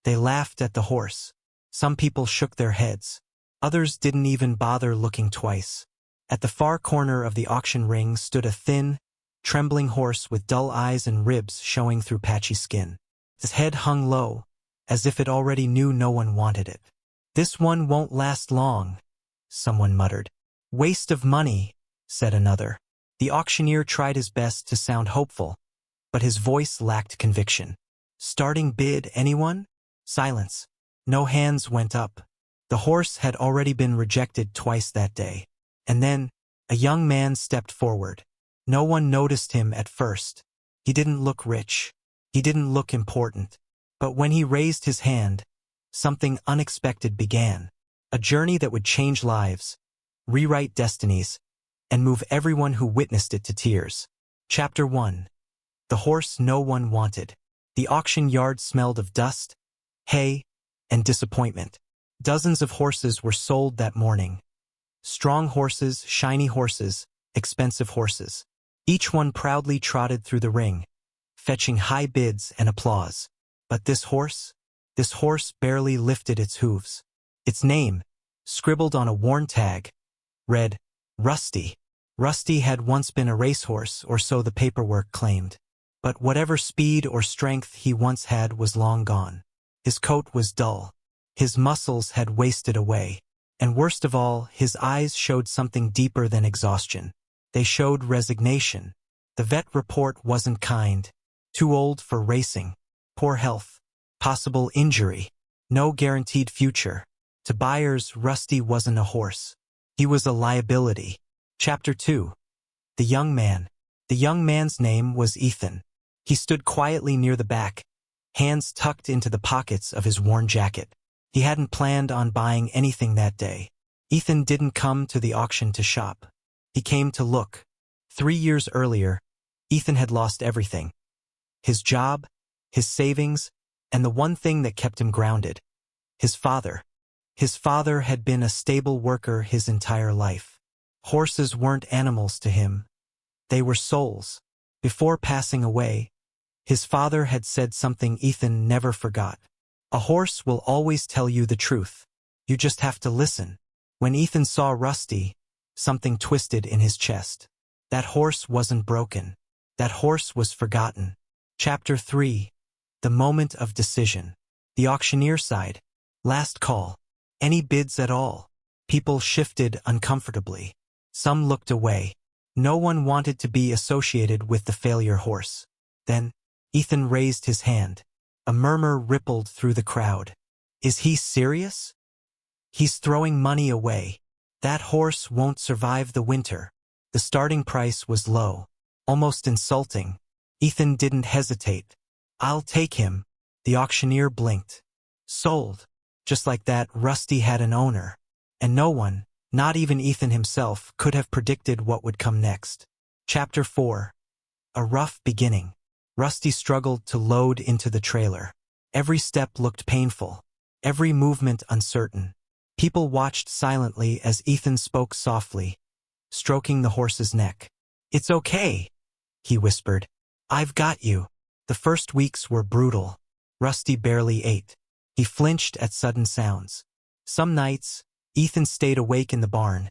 They laughed at the horse. Some people shook their heads. Others didn't even bother looking twice. At the far corner of the auction ring stood a thin, trembling horse with dull eyes and ribs showing through patchy skin. His head hung low, as if it already knew no one wanted it. "This one won't last long," someone muttered. "Waste of money," said another. The auctioneer tried his best to sound hopeful, but his voice lacked conviction. "Starting bid, anyone?" Silence. No hands went up. The horse had already been rejected twice that day. And then, a young man stepped forward. No one noticed him at first. He didn't look rich. He didn't look important. But when he raised his hand, something unexpected began. A journey that would change lives, rewrite destinies, and move everyone who witnessed it to tears. Chapter 1. The horse no one wanted. The auction yard smelled of dust, hay, and disappointment. Dozens of horses were sold that morning. Strong horses, shiny horses, expensive horses. Each one proudly trotted through the ring, fetching high bids and applause. But this horse barely lifted its hooves. Its name, scribbled on a worn tag, read, Rusty. Rusty had once been a racehorse, or so the paperwork claimed. But whatever speed or strength he once had was long gone. His coat was dull. His muscles had wasted away. And worst of all, his eyes showed something deeper than exhaustion. They showed resignation. The vet report wasn't kind. Too old for racing. Poor health. Possible injury. No guaranteed future. To buyers, Rusty wasn't a horse. He was a liability. Chapter 2. The young man. The young man's name was Ethan. He stood quietly near the back, hands tucked into the pockets of his worn jacket. He hadn't planned on buying anything that day. Ethan didn't come to the auction to shop. He came to look. 3 years earlier, Ethan had lost everything. His job, his savings, and the one thing that kept him grounded. His father. His father had been a stable worker his entire life. Horses weren't animals to him. They were souls. Before passing away, his father had said something Ethan never forgot. A horse will always tell you the truth. You just have to listen. When Ethan saw Rusty, something twisted in his chest. That horse wasn't broken. That horse was forgotten. Chapter 3. The moment of decision. The auctioneer side. Last call. Any bids at all? People shifted uncomfortably. Some looked away. No one wanted to be associated with the failure horse. Then, Ethan raised his hand. A murmur rippled through the crowd. Is he serious? He's throwing money away. That horse won't survive the winter. The starting price was low, almost insulting. Ethan didn't hesitate. I'll take him. The auctioneer blinked. Sold. Just like that, Rusty had an owner. And no one, not even Ethan himself, could have predicted what would come next. Chapter 4. A rough beginning. Rusty struggled to load into the trailer. Every step looked painful. Every movement uncertain. People watched silently as Ethan spoke softly, stroking the horse's neck. It's okay, he whispered. I've got you. The first weeks were brutal. Rusty barely ate. He flinched at sudden sounds. Some nights, Ethan stayed awake in the barn,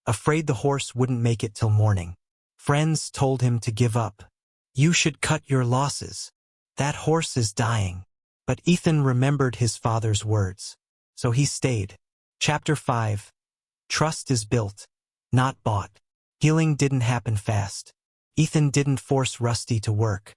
afraid the horse wouldn't make it till morning. Friends told him to give up. You should cut your losses. That horse is dying. But Ethan remembered his father's words. So he stayed. Chapter 5. Trust is built, not bought. Healing didn't happen fast. Ethan didn't force Rusty to work.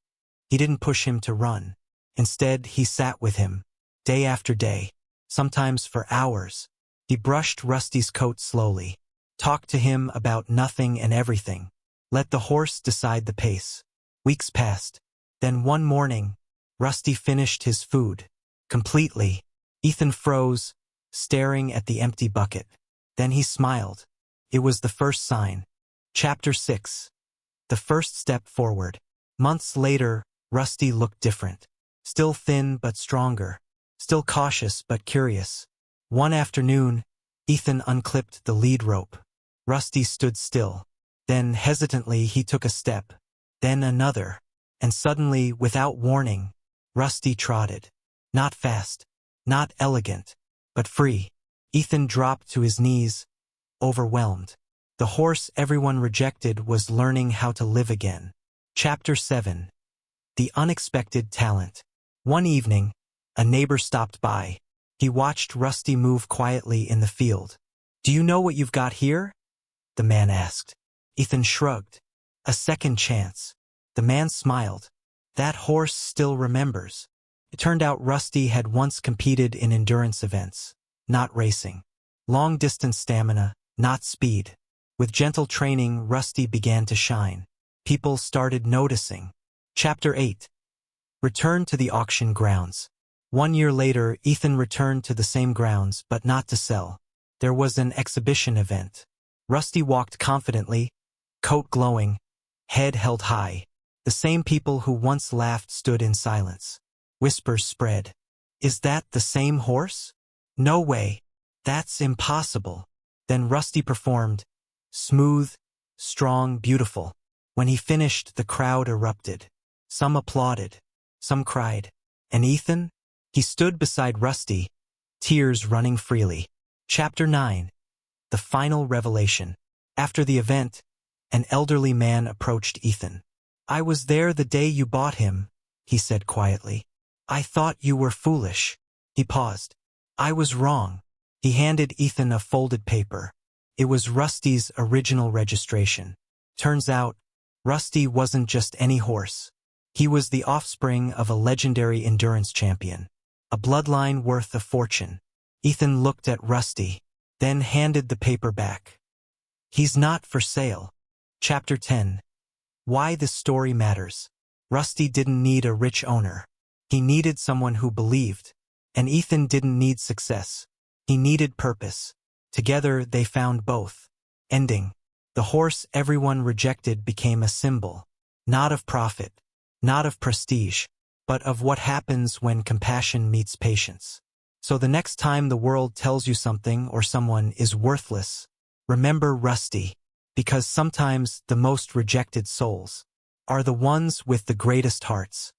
He didn't push him to run. Instead, he sat with him, day after day, sometimes for hours. He brushed Rusty's coat slowly, talked to him about nothing and everything, let the horse decide the pace. Weeks passed. Then one morning, Rusty finished his food. Completely. Ethan froze, staring at the empty bucket. Then he smiled. It was the first sign. Chapter 6. The first step forward. Months later, Rusty looked different. Still thin but stronger. Still cautious but curious. One afternoon, Ethan unclipped the lead rope. Rusty stood still. Then, hesitantly, he took a step. Then another. And suddenly, without warning, Rusty trotted. Not fast. Not elegant, but free. Ethan dropped to his knees, overwhelmed. The horse everyone rejected was learning how to live again. Chapter 7. The Unexpected Talent. One evening, a neighbor stopped by. He watched Rusty move quietly in the field. "Do you know what you've got here?" the man asked. Ethan shrugged. "A second chance." The man smiled. "That horse still remembers." It turned out Rusty had once competed in endurance events, not racing. Long-distance stamina, not speed. With gentle training, Rusty began to shine. People started noticing. Chapter 8. Return to the auction grounds. 1 year later, Ethan returned to the same grounds, but not to sell. There was an exhibition event. Rusty walked confidently, coat glowing, head held high. The same people who once laughed stood in silence. Whispers spread. "Is that the same horse? No way. That's impossible." Then Rusty performed. Smooth, strong, beautiful. When he finished, the crowd erupted. Some applauded. Some cried. And Ethan? He stood beside Rusty, tears running freely. Chapter 9. The Final Revelation. After the event, an elderly man approached Ethan. "I was there the day you bought him," he said quietly. "I thought you were foolish." He paused. "I was wrong." He handed Ethan a folded paper. It was Rusty's original registration. Turns out, Rusty wasn't just any horse. He was the offspring of a legendary endurance champion, a bloodline worth a fortune. Ethan looked at Rusty, then handed the paper back. "He's not for sale." Chapter 10. Why this story matters. Rusty didn't need a rich owner. He needed someone who believed. And Ethan didn't need success. He needed purpose. Together they found both. Ending. The horse everyone rejected became a symbol, not of profit, not of prestige, but of what happens when compassion meets patience. So the next time the world tells you something or someone is worthless, remember Rusty, because sometimes the most rejected souls are the ones with the greatest hearts.